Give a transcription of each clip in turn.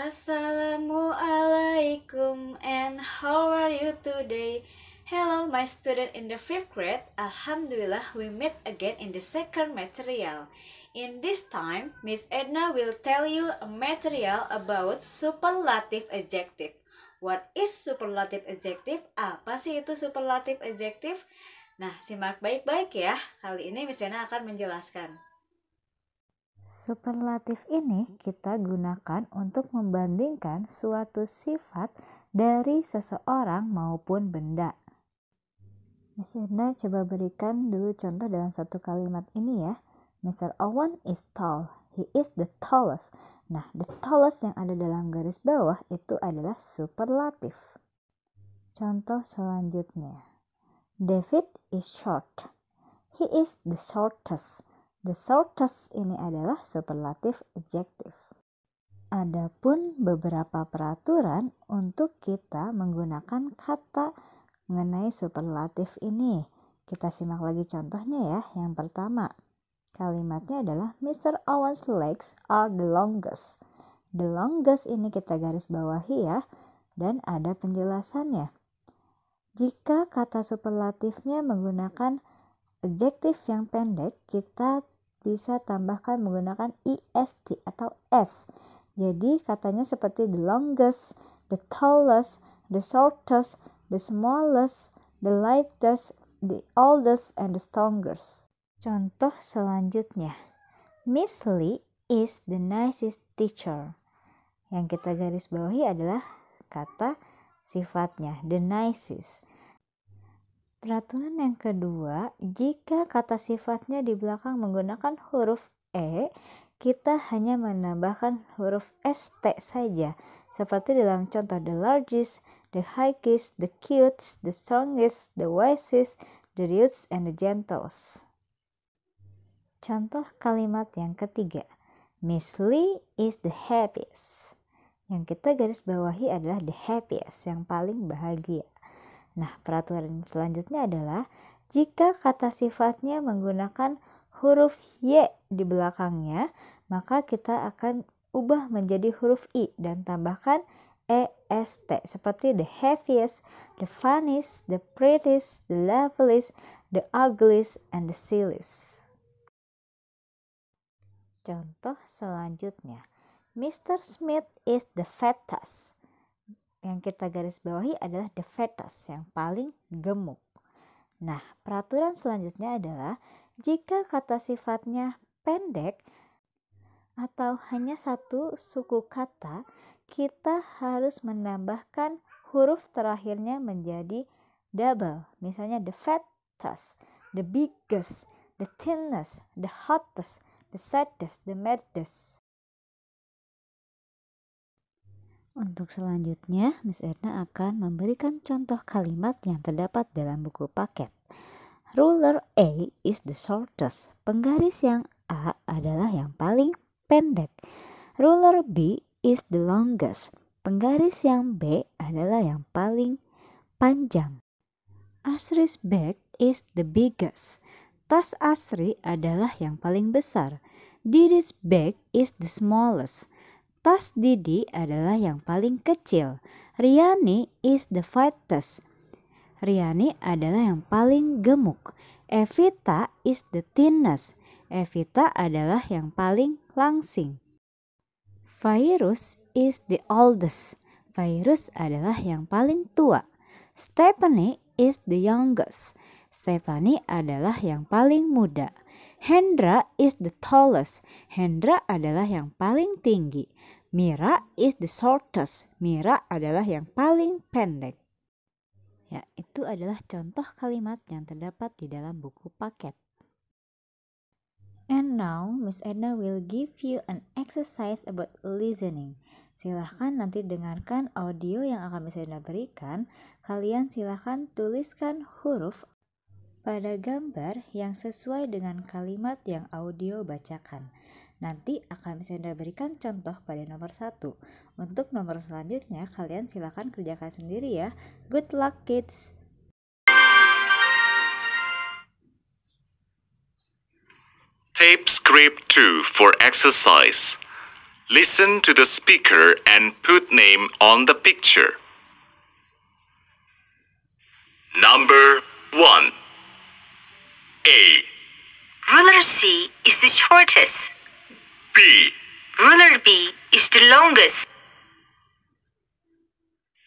Assalamualaikum and how are you today? Hello my student in the 5th grade. Alhamdulillah we meet again in the second material. In this time, Miss Edna will tell you a material about superlative adjective. What is superlative adjective? Apa sih itu superlative adjective? Nah, simak baik-baik ya. Kali ini Miss Edna akan menjelaskan. Superlatif ini kita gunakan untuk membandingkan suatu sifat dari seseorang maupun benda. Miss Irna coba berikan dulu contoh dalam satu kalimat ini ya. Mr. Owen is tall. He is the tallest. Nah, the tallest yang ada dalam garis bawah itu adalah superlatif. Contoh selanjutnya. David is short. He is the shortest. The shortest ini adalah superlatif adjektif. Adapun beberapa peraturan untuk kita menggunakan kata mengenai superlatif ini. Kita simak lagi contohnya ya. Yang pertama, kalimatnya adalah Mr. Owen's legs are the longest. The longest ini kita garis bawahi ya. Dan ada penjelasannya. Jika kata superlatifnya menggunakan adjektif yang pendek, kita bisa tambahkan menggunakan est atau s. Jadi katanya seperti the longest, the tallest, the shortest, the smallest, the lightest, the oldest, and the strongest. Contoh selanjutnya. Miss Lee is the nicest teacher. Yang kita garis bawahi adalah kata sifatnya, the nicest. Peraturan yang kedua, jika kata sifatnya di belakang menggunakan huruf E, kita hanya menambahkan huruf ST saja. Seperti dalam contoh the largest, the highest, the cutest, the strongest, the wisest, the rudest, and the gentlest. Contoh kalimat yang ketiga, Miss Lee is the happiest. Yang kita garis bawahi adalah the happiest, yang paling bahagia. Nah, peraturan selanjutnya adalah jika kata sifatnya menggunakan huruf Y di belakangnya, maka kita akan ubah menjadi huruf I dan tambahkan EST seperti the heaviest, the funniest, the prettiest, the loveliest, the ugliest, and the silliest. Contoh selanjutnya, Mr. Smith is the fattest. Yang kita garis bawahi adalah the fattest, yang paling gemuk. Nah, peraturan selanjutnya adalah jika kata sifatnya pendek atau hanya satu suku kata, kita harus menambahkan huruf terakhirnya menjadi double. Misalnya the fattest, the biggest, the thinnest, the hottest, the saddest, the maddest. Untuk selanjutnya, Miss Edna akan memberikan contoh kalimat yang terdapat dalam buku paket. Ruler A is the shortest. Penggaris yang A adalah yang paling pendek. Ruler B is the longest. Penggaris yang B adalah yang paling panjang. Asri's bag is the biggest. Tas Asri adalah yang paling besar. Didi's bag is the smallest. Tas Didi adalah yang paling kecil. Riani is the fattest. Riani adalah yang paling gemuk. Evita is the thinnest. Evita adalah yang paling langsing. Virus is the oldest. Virus adalah yang paling tua. Stephanie is the youngest. Stephanie adalah yang paling muda. Hendra is the tallest. Hendra adalah yang paling tinggi. Mira is the shortest. Mira adalah yang paling pendek. Ya, itu adalah contoh kalimat yang terdapat di dalam buku paket. And now, Miss Edna will give you an exercise about listening. Silahkan nanti dengarkan audio yang akan Miss Edna berikan. Kalian silahkan tuliskan huruf pada gambar yang sesuai dengan kalimat yang audio bacakan. Nanti akan Miss Edna berikan contoh pada nomor 1. Untuk nomor selanjutnya, kalian silakan kerjakan sendiri ya. Good luck kids! Tape script 2 for exercise. Listen to the speaker and put name on the picture. Number 1. A. Ruler C is the shortest. B. Ruler B is the longest.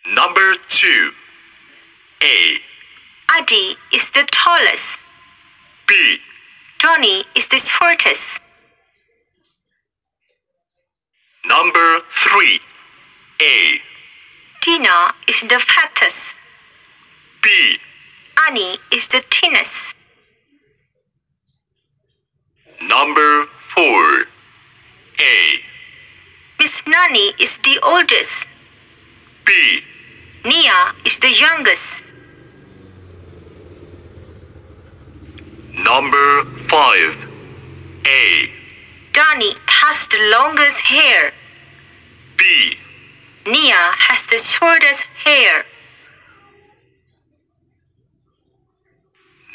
Number 2. A. Adi is the tallest. B. Johnny is the shortest. Number 3. A. Tina is the fattest. B. Annie is the thinnest. Number 4. A. Miss Nani is the oldest. B. Nia is the youngest. Number 5. A. Donnie has the longest hair. B. Nia has the shortest hair.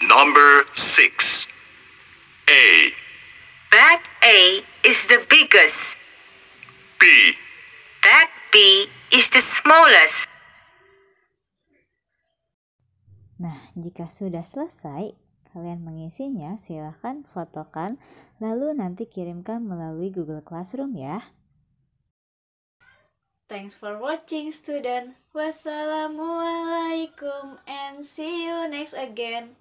Number 6. A. Bag A is the biggest. B. Bag B is the smallest. Nah, jika sudah selesai, kalian mengisinya silahkan fotokan, lalu nanti kirimkan melalui Google Classroom ya. Thanks for watching, student. Wassalamualaikum and see you next again.